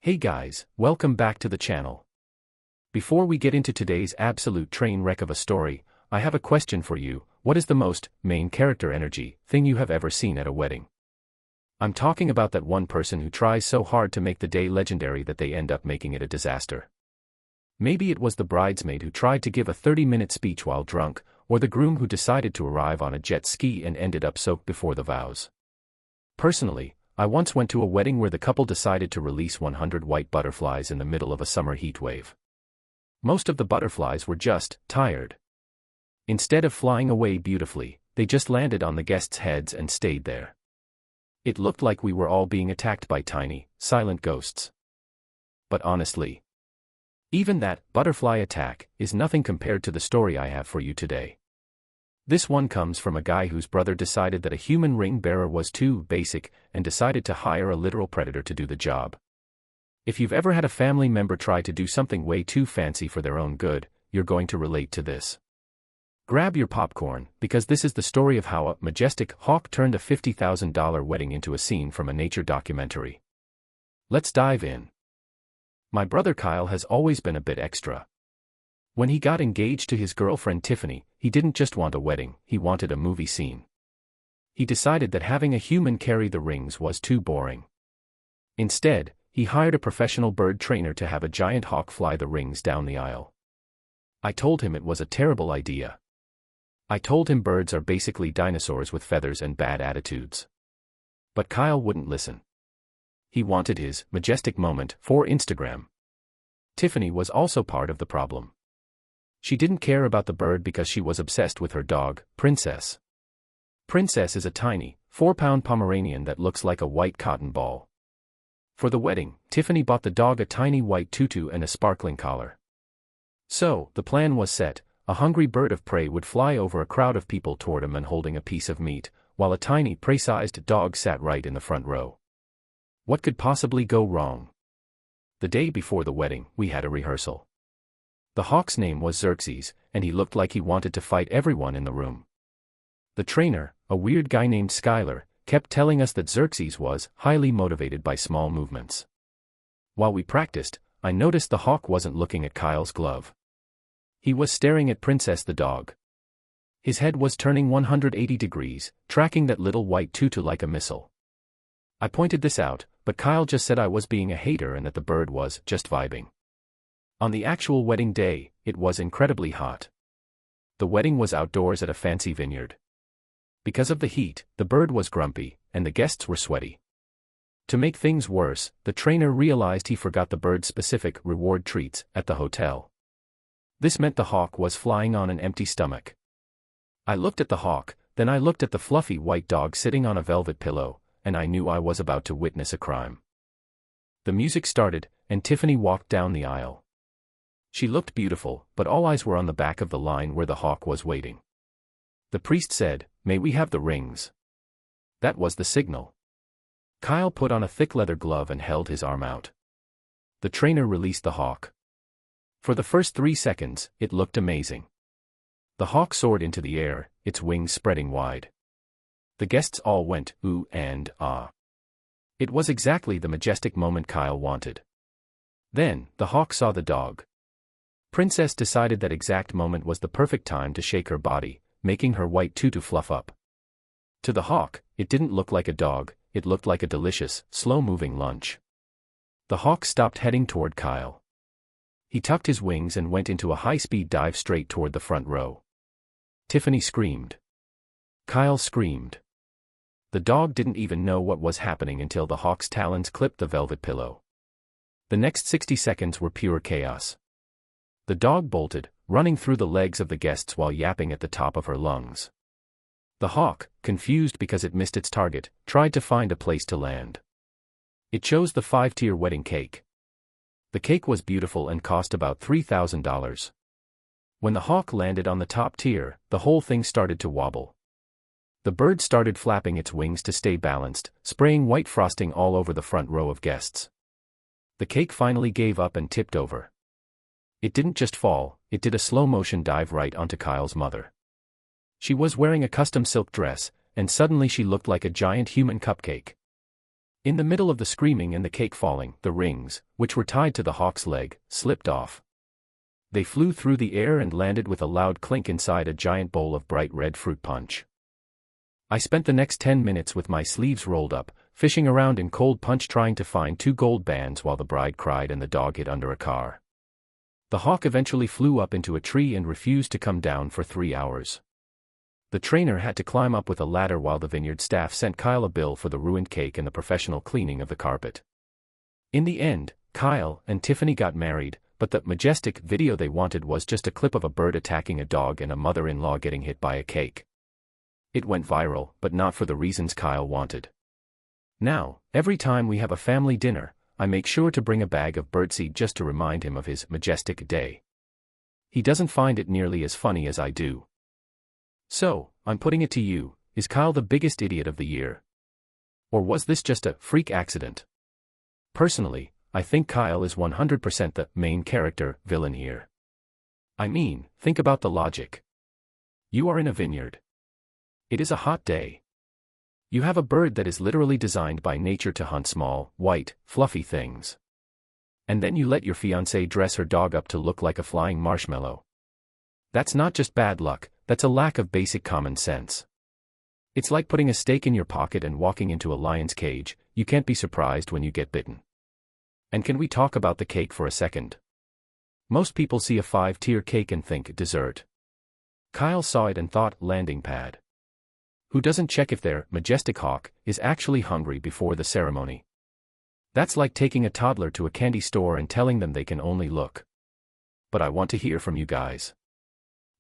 Hey guys, welcome back to the channel. Before we get into today's absolute train wreck of a story, I have a question for you. What is the most main character energy thing you have ever seen at a wedding? I'm talking about that one person who tries so hard to make the day legendary that they end up making it a disaster. Maybe it was the bridesmaid who tried to give a 30-minute speech while drunk, or the groom who decided to arrive on a jet ski and ended up soaked before the vows. Personally, I once went to a wedding where the couple decided to release 100 white butterflies in the middle of a summer heat wave. Most of the butterflies were just tired. Instead of flying away beautifully, they just landed on the guests' heads and stayed there. It looked like we were all being attacked by tiny, silent ghosts. But honestly, even that butterfly attack is nothing compared to the story I have for you today. This one comes from a guy whose brother decided that a human ring bearer was too basic and decided to hire a literal predator to do the job. If you've ever had a family member try to do something way too fancy for their own good, you're going to relate to this. Grab your popcorn, because this is the story of how a majestic hawk turned a $50,000 wedding into a scene from a nature documentary. Let's dive in. My brother Kyle has always been a bit extra. When he got engaged to his girlfriend Tiffany, he didn't just want a wedding, he wanted a movie scene. He decided that having a human carry the rings was too boring. Instead, he hired a professional bird trainer to have a giant hawk fly the rings down the aisle. I told him it was a terrible idea. I told him birds are basically dinosaurs with feathers and bad attitudes. But Kyle wouldn't listen. He wanted his majestic moment for Instagram. Tiffany was also part of the problem. She didn't care about the bird because she was obsessed with her dog, Princess. Princess is a tiny, 4-pound Pomeranian that looks like a white cotton ball. For the wedding, Tiffany bought the dog a tiny white tutu and a sparkling collar. So, the plan was set: a hungry bird of prey would fly over a crowd of people toward him and holding a piece of meat, while a tiny prey-sized dog sat right in the front row. What could possibly go wrong? The day before the wedding, we had a rehearsal. The hawk's name was Xerxes, and he looked like he wanted to fight everyone in the room. The trainer, a weird guy named Skylar, kept telling us that Xerxes was highly motivated by small movements. While we practiced, I noticed the hawk wasn't looking at Kyle's glove. He was staring at Princess the dog. His head was turning 180 degrees, tracking that little white tutu like a missile. I pointed this out, but Kyle just said I was being a hater and that the bird was just vibing. On the actual wedding day, it was incredibly hot. The wedding was outdoors at a fancy vineyard. Because of the heat, the bird was grumpy, and the guests were sweaty. To make things worse, the trainer realized he forgot the bird's specific reward treats at the hotel. This meant the hawk was flying on an empty stomach. I looked at the hawk, then I looked at the fluffy white dog sitting on a velvet pillow, and I knew I was about to witness a crime. The music started, and Tiffany walked down the aisle. She looked beautiful, but all eyes were on the back of the line where the hawk was waiting. The priest said, "May we have the rings?" That was the signal. Kyle put on a thick leather glove and held his arm out. The trainer released the hawk. For the first 3 seconds, it looked amazing. The hawk soared into the air, its wings spreading wide. The guests all went, ooh and ah. It was exactly the majestic moment Kyle wanted. Then, the hawk saw the dog. Princess decided that exact moment was the perfect time to shake her body, making her white tutu fluff up. To the hawk, it didn't look like a dog, it looked like a delicious, slow-moving lunch. The hawk stopped heading toward Kyle. He tucked his wings and went into a high-speed dive straight toward the front row. Tiffany screamed. Kyle screamed. The dog didn't even know what was happening until the hawk's talons clipped the velvet pillow. The next 60 seconds were pure chaos. The dog bolted, running through the legs of the guests while yapping at the top of her lungs. The hawk, confused because it missed its target, tried to find a place to land. It chose the 5-tier wedding cake. The cake was beautiful and cost about $3,000. When the hawk landed on the top tier, the whole thing started to wobble. The bird started flapping its wings to stay balanced, spraying white frosting all over the front row of guests. The cake finally gave up and tipped over. It didn't just fall, it did a slow-motion dive right onto Kyle's mother. She was wearing a custom silk dress, and suddenly she looked like a giant human cupcake. In the middle of the screaming and the cake falling, the rings, which were tied to the hawk's leg, slipped off. They flew through the air and landed with a loud clink inside a giant bowl of bright red fruit punch. I spent the next 10 minutes with my sleeves rolled up, fishing around in cold punch trying to find 2 gold bands while the bride cried and the dog hid under a car. The hawk eventually flew up into a tree and refused to come down for 3 hours. The trainer had to climb up with a ladder while the vineyard staff sent Kyle a bill for the ruined cake and the professional cleaning of the carpet. In the end, Kyle and Tiffany got married, but the majestic video they wanted was just a clip of a bird attacking a dog and a mother-in-law getting hit by a cake. It went viral, but not for the reasons Kyle wanted. Now, every time we have a family dinner, I make sure to bring a bag of birdseed just to remind him of his majestic day. He doesn't find it nearly as funny as I do. So, I'm putting it to you, is Kyle the biggest idiot of the year? Or was this just a freak accident? Personally, I think Kyle is 100% the main character, villain here. I mean, think about the logic. You are in a vineyard. It is a hot day. You have a bird that is literally designed by nature to hunt small, white, fluffy things. And then you let your fiancée dress her dog up to look like a flying marshmallow. That's not just bad luck, that's a lack of basic common sense. It's like putting a steak in your pocket and walking into a lion's cage. You can't be surprised when you get bitten. And can we talk about the cake for a second? Most people see a 5-tier cake and think dessert. Kyle saw it and thought landing pad. Who doesn't check if their majestic hawk is actually hungry before the ceremony? That's like taking a toddler to a candy store and telling them they can only look. But I want to hear from you guys.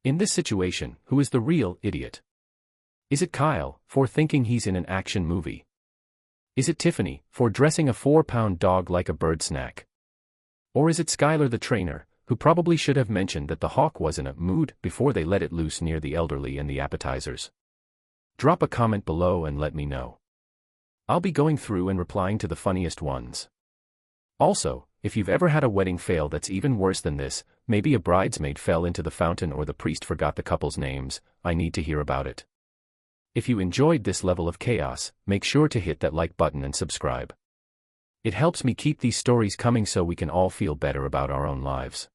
In this situation, who is the real idiot? Is it Kyle, for thinking he's in an action movie? Is it Tiffany, for dressing a 4-pound dog like a bird snack? Or is it Skylar the trainer, who probably should have mentioned that the hawk was in a mood before they let it loose near the elderly and the appetizers? Drop a comment below and let me know. I'll be going through and replying to the funniest ones. Also, if you've ever had a wedding fail that's even worse than this, maybe a bridesmaid fell into the fountain or the priest forgot the couple's names, I need to hear about it. If you enjoyed this level of chaos, make sure to hit that like button and subscribe. It helps me keep these stories coming so we can all feel better about our own lives.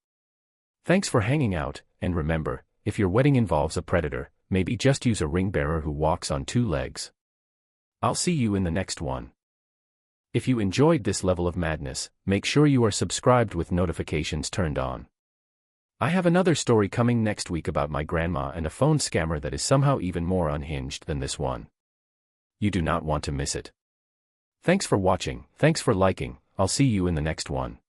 Thanks for hanging out, and remember, if your wedding involves a predator, maybe just use a ring bearer who walks on 2 legs. I'll see you in the next one. If you enjoyed this level of madness, make sure you are subscribed with notifications turned on. I have another story coming next week about my grandma and a phone scammer that is somehow even more unhinged than this one. You do not want to miss it. Thanks for watching, thanks for liking, I'll see you in the next one.